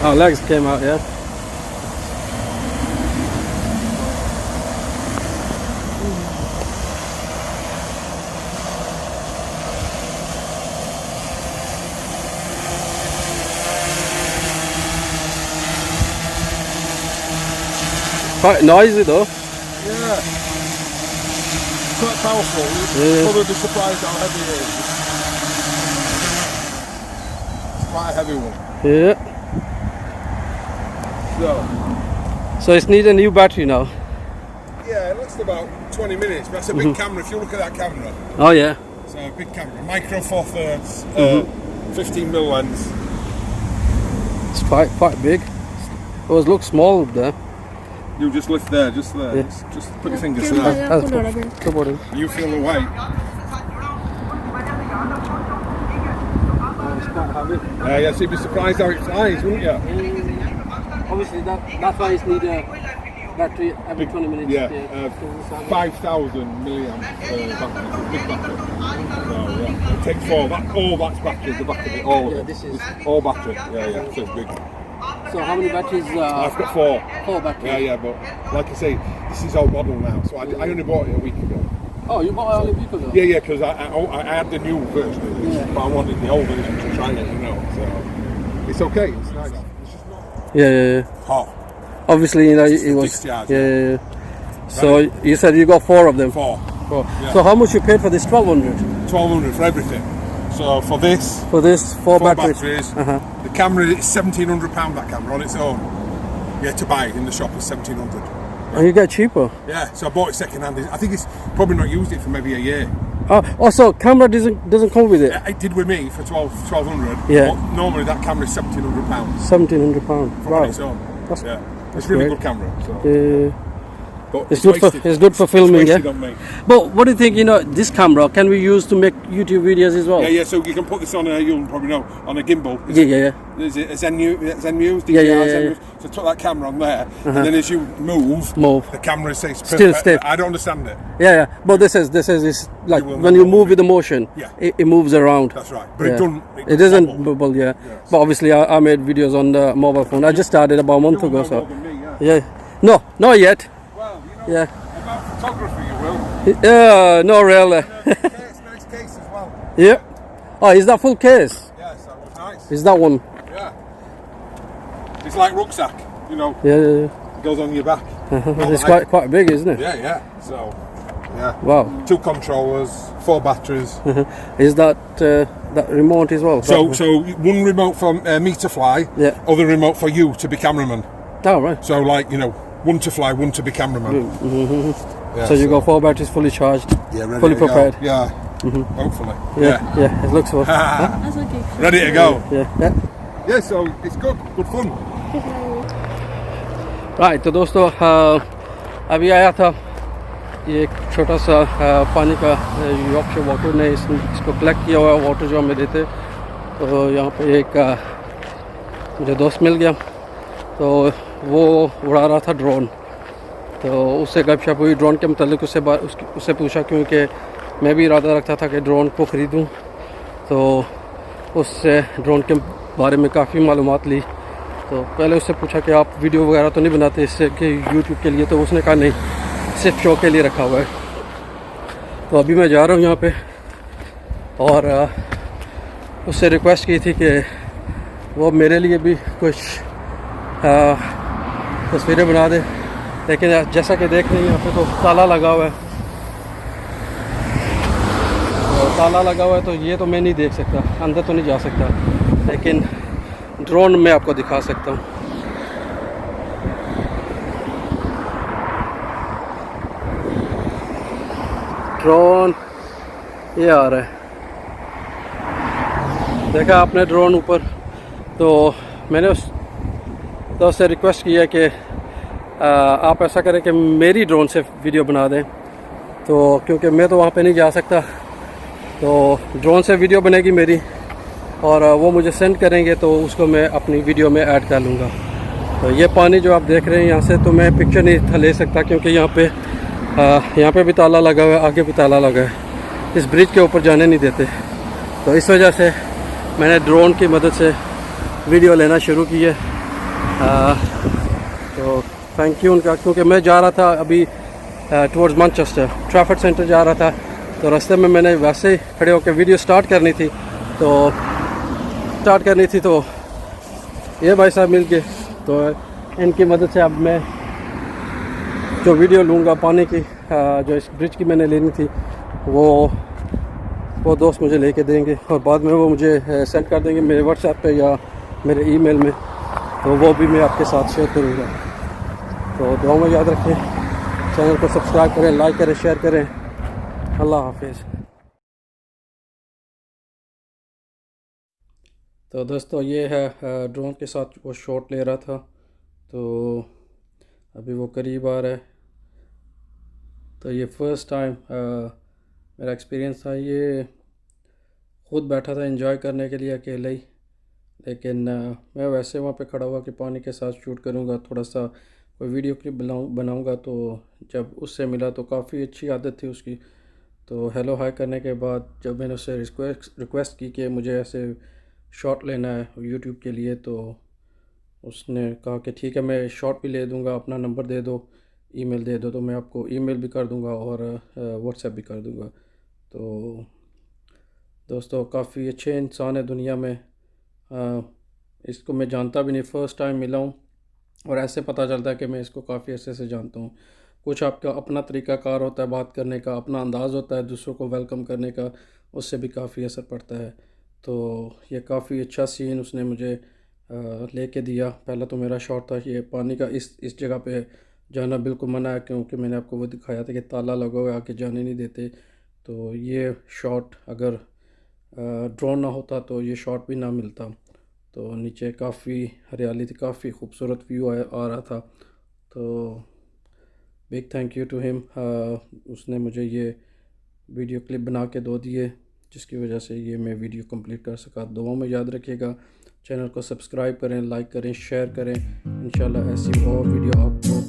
Oh, legs came out, yeah. Quite noisy though. Yeah. Quite powerful. Yeah. Probably be surprised how heavy it is. It's quite a heavy one. Yeah. So it's need a new battery now. Yeah, it lasts about 20 minutes, but that's a big camera. If you look at that camera, Oh yeah. it's a big camera. Micro Four Thirds, 15mm lens. It's quite big. It was look small up there. You just lift there, just there. Yeah. Just put your fingers there. That's good. You feel the weight. It's quite heavy. Yeah, so you'd be surprised how it flies, wouldn't you? Obviously that's why it's need a battery every 20 minutes. Yeah, 5,000 milliamp battery, big battery. So yeah, it takes four. All that's battery, the back of it, all of Yeah, it. this is. All battery. Yeah, so it's big. So how many batteries? I've got four. 4 batteries. Yeah, but like I say, this is old model now. So I only bought it a week ago. Oh, you bought it only a week ago? Yeah, because I had the new version of this, but I wanted the old version to try it, So it's okay. It's nice. It's just not Yeah. hot. Obviously, you know, it was. Discharge, Yeah. So you said you got 4 of them. Four. Yeah. So how much you paid for this 1200? 1,200 for everything. So for this, For this 4 four batteries. batteries. The camera is £1,700. That camera on its own. Yeah, to buy it in the shop is 1,700. And you get cheaper. Yeah, so I bought it second hand. I think it's probably not used it for maybe a year. Also, camera doesn't come with it. It did with me for 1,200. Yeah. But normally that camera is £1,700 £1,700. on Wow. its own. That's- Yeah, that's it's really great. good camera. So. But It's good for filming, it's yeah. wasted on me. But what do you think? You know, this camera can we use to make YouTube videos as well? Yeah. So you can put this on a, you'll probably know, on a gimbal. Yeah. Is it a Zenmuse? Yeah. So put that camera on there, and then as you move, the camera stays perfect. Still stiff. I don't understand it. Yeah. But this is it's like will when not you move move with the motion, Yeah. it moves around. That's right. But It doesn't bubble, yeah. But obviously, I made videos on the mobile phone. I just started about a month ago, so More than me, yeah. No, not yet. Well, you know, Yeah. about photography, you will. Yeah, no really. Nice case as well. Yeah. Oh, is that full case? Yes, that was nice. Is that one? Yeah. It's like rucksack, you know. Yeah. It goes on your back. It's quite big, isn't it? Yeah. So, yeah. Wow. 2 controllers, 4 batteries. Is that that remote as well? So one remote for me to fly, Yeah. other remote for you to be cameraman. Oh, right. So like, you know, one to fly, one to be cameraman. Yeah, So you got 4 batteries fully charged, yeah, ready fully to go. prepared. Yeah, hopefully. Yeah. It looks so. That's okay. Ready to go. Yeah. Yeah, so it's good fun. Right तो दोस्तों अभी आया था ये एक छोटा सा पानी का यॉर्कशायर वाटर ने इसको कलेक्ट किया हुआ है वाटर जो हमें देते। तो यहाँ पे एक मुझे दोस्त मिल गया, तो वो उड़ा रहा था ड्रोन। तो उससे गपशप हुई ड्रोन के मतलब उससे पूछा, क्योंकि मैं भी इरादा रखता था कि ड्रोन को ख़रीदूँ। तो उससे ड्रोन के बारे में काफ़ी मालूमात ली। तो पहले उससे पूछा कि आप वीडियो वगैरह तो नहीं बनाते इससे कि यूट्यूब के लिए? तो उसने कहा नहीं, सिर्फ शो के लिए रखा हुआ है। तो अभी मैं जा रहा हूँ यहाँ पे, और उससे रिक्वेस्ट की थी कि वो मेरे लिए भी कुछ तस्वीरें बना दे। लेकिन जैसा कि देख रहे हैं यहाँ पे तो ताला लगा हुआ है, ताला लगा हुआ है, तो ये तो मैं नहीं देख सकता, अंदर तो नहीं जा सकता। लेकिन ड्रोन में आपको दिखा सकता हूँ। ड्रोन ये आ रहा है, देखा आपने ड्रोन ऊपर। तो मैंने उससे रिक्वेस्ट किया कि आप ऐसा करें कि मेरी ड्रोन से वीडियो बना दें। तो क्योंकि मैं तो वहाँ पे नहीं जा सकता, तो ड्रोन से वीडियो बनेगी मेरी, और वो मुझे सेंड करेंगे, तो उसको मैं अपनी वीडियो में ऐड कर लूँगा। तो ये पानी जो आप देख रहे हैं यहाँ से, तो मैं पिक्चर नहीं ले सकता क्योंकि यहाँ पे भी ताला लगा हुआ है, आगे भी ताला लगा है, इस ब्रिज के ऊपर जाने नहीं देते। तो इस वजह से मैंने ड्रोन की मदद से वीडियो लेना शुरू की है। तो थैंक यू उनका, क्योंकि मैं जा रहा था अभी टुवर्ड्स मैनचेस्टर, ट्रैफर्ड सेंटर जा रहा था। तो रास्ते में मैंने वैसे ही खड़े होकर वीडियो स्टार्ट करनी थी, तो ये भाई साहब मिल के, तो इनकी मदद से अब मैं जो वीडियो लूँगा पानी की, जो इस ब्रिज की मैंने लेनी थी, वो दोस्त मुझे लेके देंगे और बाद में वो मुझे सेंड कर देंगे मेरे व्हाट्सएप पे या मेरे ईमेल में, तो वो भी मैं आपके साथ शेयर करूँगा। तो दुआ में याद रखें, चैनल को सब्सक्राइब करें, लाइक करें, शेयर करें। अल्लाह हाफिज़। तो दोस्तों ये है ड्रोन के साथ वो शॉट ले रहा था, तो अभी वो करीब आ रहा है। तो ये फ़र्स्ट टाइम मेरा एक्सपीरियंस था, ये ख़ुद बैठा था एंजॉय करने के लिए अकेले ही, लेकिन मैं वैसे वहाँ पे खड़ा हुआ कि पानी के साथ शूट करूँगा, थोड़ा सा कोई वीडियो क्लिप बनाऊँगा। तो जब उससे मिला तो काफ़ी अच्छी आदत थी उसकी। तो हेलो हाय करने के बाद जब मैंने उससे रिक्वेस्ट की कि मुझे ऐसे शॉट लेना है यूट्यूब के लिए, तो उसने कहा कि ठीक है, मैं शॉट भी ले दूँगा, अपना नंबर दे दो, ईमेल दे दो, तो मैं आपको ईमेल भी कर दूँगा और व्हाट्सएप भी कर दूँगा। तो दोस्तों काफ़ी अच्छे इंसान है दुनिया में, इसको मैं जानता भी नहीं, फ़र्स्ट टाइम मिला हूँ और ऐसे पता चलता है कि मैं इसको काफ़ी अर्से से जानता हूँ। कुछ आपका अपना तरीक़ाकार होता है बात करने का, अपना अंदाज़ होता है दूसरों को वेलकम करने का, उससे भी काफ़ी असर पड़ता है। तो ये काफ़ी अच्छा सीन उसने मुझे लेके दिया। पहला तो मेरा शॉट था, ये पानी का इस जगह पे जाना बिल्कुल मना है, क्योंकि मैंने आपको वो दिखाया था कि ताला लगा हुआ है, आके जाने नहीं देते। तो ये शॉट अगर ड्रोन ना होता तो ये शॉट भी ना मिलता। तो नीचे काफ़ी हरियाली थी, काफ़ी खूबसूरत व्यू आ रहा था। तो big thank you to him, उसने मुझे ये वीडियो क्लिप बना के दो दिए, जिसकी वजह से ये मैं वीडियो कंप्लीट कर सका। दुआ में याद रखिएगा, चैनल को सब्सक्राइब करें, लाइक करें, शेयर करें। इंशाल्लाह ऐसी और वीडियो आपको